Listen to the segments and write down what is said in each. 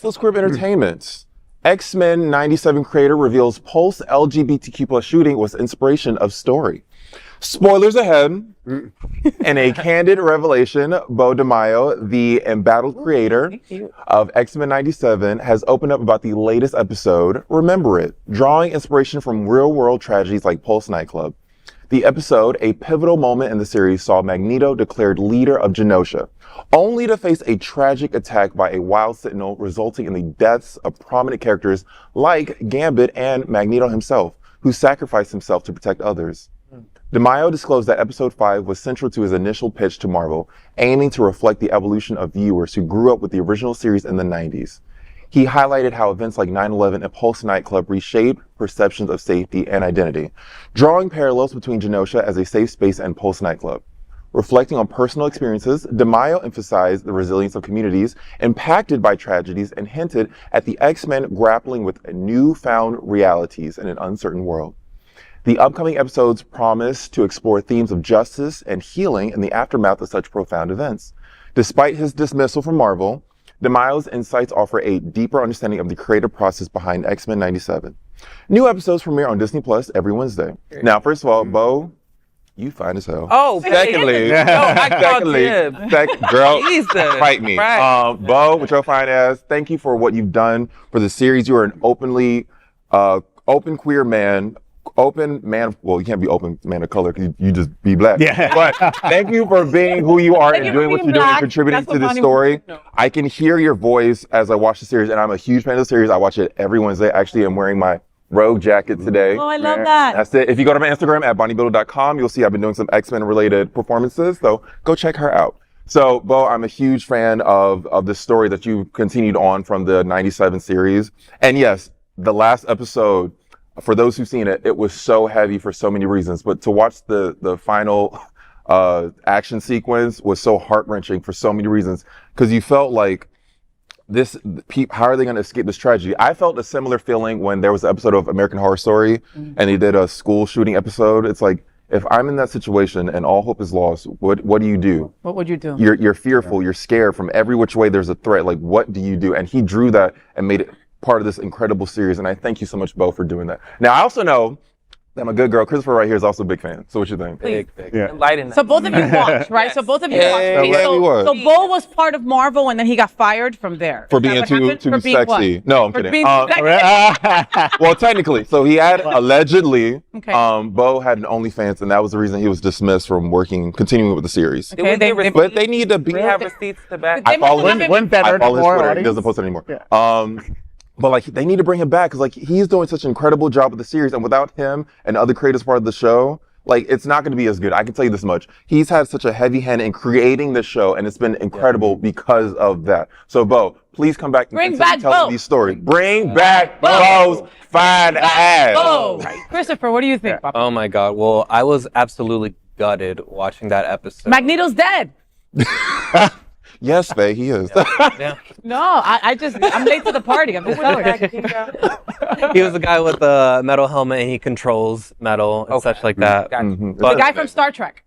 let's grab entertainment. X-Men 97 creator reveals Pulse LGBTQ plus shooting was inspiration of story. Spoilers ahead. In a candid revelation, Beau DeMayo, the embattled creator of X-Men 97, has opened up about the latest episode, Remember It, drawing inspiration from real-world tragedies like Pulse Nightclub. The episode, a pivotal moment in the series, saw Magneto declared leader of Genosha, only to face a tragic attack by a Wild Sentinel, resulting in the deaths of prominent characters like Gambit and Magneto himself, who sacrificed himself to protect others. DeMayo disclosed that episode 5 was central to his initial pitch to Marvel, aiming to reflect the evolution of viewers who grew up with the original series in the 90s. He highlighted how events like 9/11 and Pulse Nightclub reshaped perceptions of safety and identity, drawing parallels between Genosha as a safe space and Pulse Nightclub. Reflecting on personal experiences, DeMayo emphasized the resilience of communities impacted by tragedies and hinted at the X-Men grappling with newfound realities in an uncertain world. The upcoming episodes promise to explore themes of justice and healing in the aftermath of such profound events. Despite his dismissal from Marvel, DeMayo's insights offer a deeper understanding of the creative process behind X-Men 97. New episodes premiere on Disney Plus every Wednesday. Now, first of all, Beau, you fine as hell. Oh, secondly, girl, fight me. Right. Beau, with your fine ass, thank you for what you've done for the series. You are an open queer man. Open man, well, you can't be open man of color because you just be black. Yeah. But thank you for being who you are and doing what you're doing and contributing to this story. I can hear your voice as I watch the series, and I'm a huge fan of the series. I watch it every Wednesday. Actually, I'm wearing my Rogue jacket today. Oh, I love that. That's it. If you go to my Instagram at bonniebuilder.com, you'll see I've been doing some X-Men related performances, so go check her out. So, Beau, I'm a huge fan of the story that you continued on from the 97 series. And yes, the last episode, for those who've seen it, it was so heavy for so many reasons. But to watch the final action sequence was so heart-wrenching for so many reasons. Because you felt like, how are they going to escape this tragedy? I felt a similar feeling when there was an episode of American Horror Story and they did a school shooting episode. It's like, if I'm in that situation and all hope is lost, what do you do? What would you do? You're fearful, you're scared from every which way there's a threat. Like, what do you do? And he drew that and made it part of this incredible series, and I thank you so much, Beau, for doing that. Now, I also know that my good girl, Christopher right here, is also a big fan. So what you think? Big. Yeah. Enlighten that. So both of you watched, right? Yes. So both of you watched. Okay, so Beau was part of Marvel, and then he got fired from there. For being too sexy. No, I'm kidding. Well, technically. So he had, allegedly, Beau had an OnlyFans, and that was the reason he was dismissed from continuing with the series. Okay, but they need to be... We have receipts to back. I follow his Twitter. He doesn't post it anymore. Yeah. But like, they need to bring him back because like he's doing such an incredible job with the series, and without him and other creators part of the show, like it's not going to be as good. I can tell you this much: he's had such a heavy hand in creating this show, and it's been incredible because of that. So, Beau, please come back and tell these stories. Bring back Beau's fine ass. Beau. Christopher, what do you think? Oh my God! Well, I was absolutely gutted watching that episode. Magneto's dead. Yes, Faye, he is. Yeah. No, I'm late to the party. I'm just telling you. He was the guy with the metal helmet, and he controls metal and such like that. But the guy from Star Trek.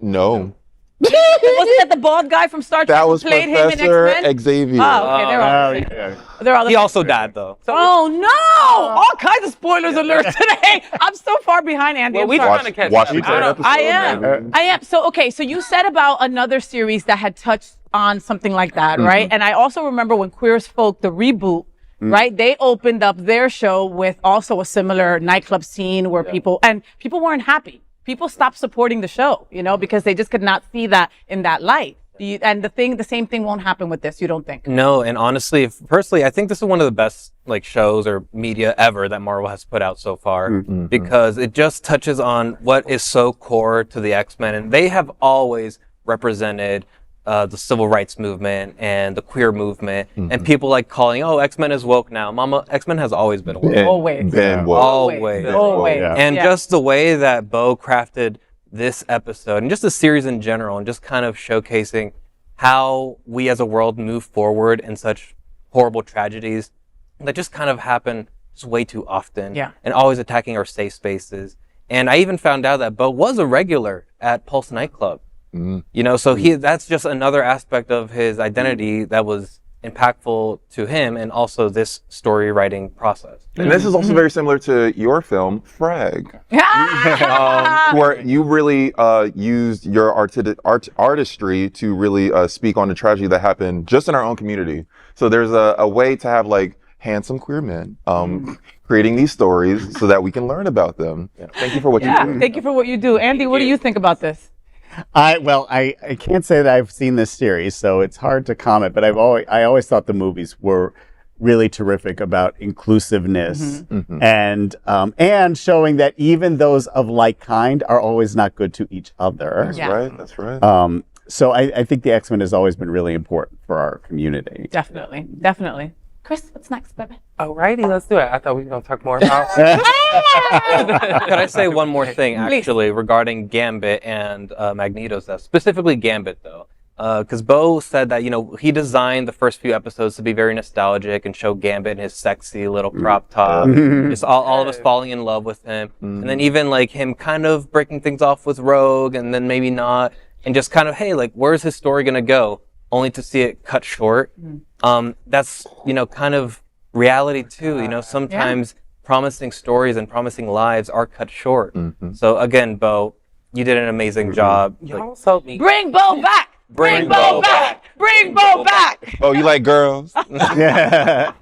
No. Wasn't that the bald guy from Star Trek that was who played Professor him in X-Men? Xavier. Oh, okay, they're all He also died, though. Oh, no! All kinds of spoilers alert today. I'm so far behind, Andy. Well, we're trying to catch up. I am. So, okay, so you said about another series that had touched on something like that, right? And I also remember when Queer as Folk, the reboot, right? They opened up their show with also a similar nightclub scene where people weren't happy. People stopped supporting the show, because they just could not see that in that light. And the same thing won't happen with this, you don't think? No, and honestly, personally, I think this is one of the best shows or media ever that Marvel has put out so far, because it just touches on what is so core to the X-Men, and they have always represented the civil rights movement and the queer movement, and people like calling, X-Men is woke now. Mama, X-Men has always been woke. Always. Always. Yeah. And just the way that Beau crafted this episode and just the series in general, and just kind of showcasing how we as a world move forward in such horrible tragedies that just kind of happen just way too often, and always attacking our safe spaces. And I even found out that Beau was a regular at Pulse Nightclub. So that's just another aspect of his identity that was impactful to him, and also this story writing process. And this is also very similar to your film, Frag, where you really used your artistry to really speak on the tragedy that happened just in our own community. So there's a way to have like handsome queer men creating these stories so that we can learn about them. Yeah. Thank you for what you do. Thank you for what you do. Andy, what do you think about this? I can't say that I've seen this series, so it's hard to comment. But I always thought the movies were really terrific about inclusiveness and showing that even those of like kind are always not good to each other. That's right. So I think the X-Men has always been really important for our community. Definitely. Chris, what's next, baby? Alrighty, let's do it. I thought we were going to talk more about... Could I say one more thing, actually, regarding Gambit and Magneto's death? Specifically Gambit, though. Because Beau said that, he designed the first few episodes to be very nostalgic and show Gambit in his sexy little crop top. Just all of us falling in love with him. And then even, like, him kind of breaking things off with Rogue and then maybe not. And just kind of, hey, like, where's his story going to go? Only to see it cut short. That's, kind of reality too. Sometimes promising stories and promising lives are cut short. So again, Beau, you did an amazing job. Y'all sold me. Bring Beau back! Bring Beau back! Bring Beau back! Oh, you like girls? Yeah.